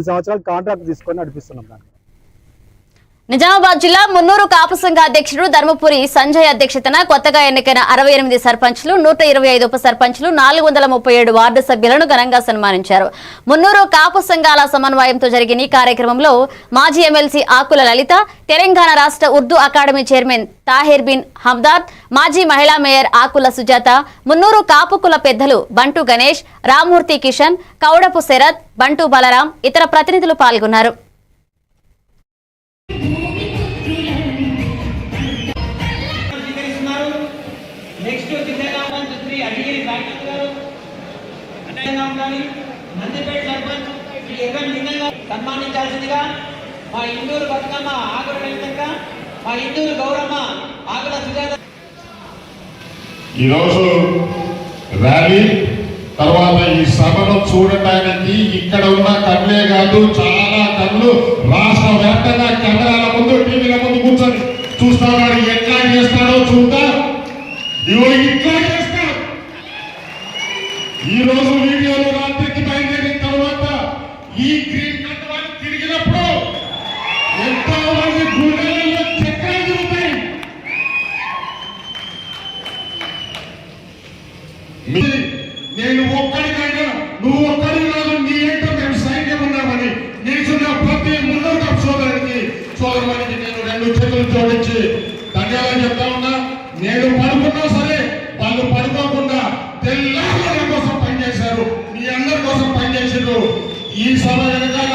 సంవత్సరాలు కాంట్రాక్ట్ తీసుకొని నడిపిస్తున్నాం దాన్ని. నిజామాబాద్ జిల్లా మున్నూరు కాపు సంఘ అధ్యక్షుడు ధర్మపురి సంజయ్ అధ్యక్షతన కొత్తగా ఎన్నికైన 68 సర్పంచ్లు 125 ఉప సర్పంచ్లు 437 వార్డు సభ్యులను ఘనంగా సన్మానించారు. మున్నూరు కాపు సంఘాల సమన్వయంతో జరిగిన ఈ కార్యక్రమంలో మాజీ ఎమ్మెల్సీ ఆకుల లలిత, తెలంగాణ రాష్ట్ర ఉర్దూ అకాడమీ చైర్మన్ తాహిర్ బిన్ హమ్దాద్, మాజీ మహిళా మేయర్ ఆకుల సుజాత, మున్నూరు కాపు కుల పెద్దలు బంటు గణేష్, రామ్మూర్తి కిషన్, కౌడపు శరత్, బంటు బలరాం ఇతర ప్రతినిధులు పాల్గొన్నారు. సన్మానించాల్సిందిగా మా ఇందూరు బతుకమ్మ ఆకుల లలితక్క, మా ఇందూరు గౌరమ్మ ఆకుల సుజాత. ఈరోజు ర్యాలీ తర్వాత ఈ సభను చూడటానికి ఇక్కడ ఉన్న కళ్ళే కాదు చాలా కళ్ళు రాష్ట్ర వ్యాప్తంగా కెమెరాల ముందు టీవీల ముందు కూర్చొని చూస్తున్నారు. ఎట్లా చేస్తాడో చూద్దా, ఇవో ఇట్లా చేస్తారు. ఈ రోజు వీడియోలు రాత్రికి బయలుదేరిన తర్వాత ఈ గ్రీన్ కట్ వాళ్ళు తిరిగినప్పుడు ఎంతో మంది గుండెలలో చక్రాలు తిరుగుతాయి. నేను ఒక్కడికైనా నువ్వు ఒక్కడి కాదు, నీ ఏంటో మేము సైన్యం ఉన్నామని నిల్చున్న ప్రతి ముందు సోదరుడికి నేను 2 చేతులు జోడించి ధన్యవాదాలు చెప్తా ఉన్నా. నేను పడుకున్నా సరే వాళ్ళు పడుకోకుండా తెల్లారి కోసం పనిచేశారు, మీ అందరి కోసం పనిచేసారు. ఈ సభ వెనకాల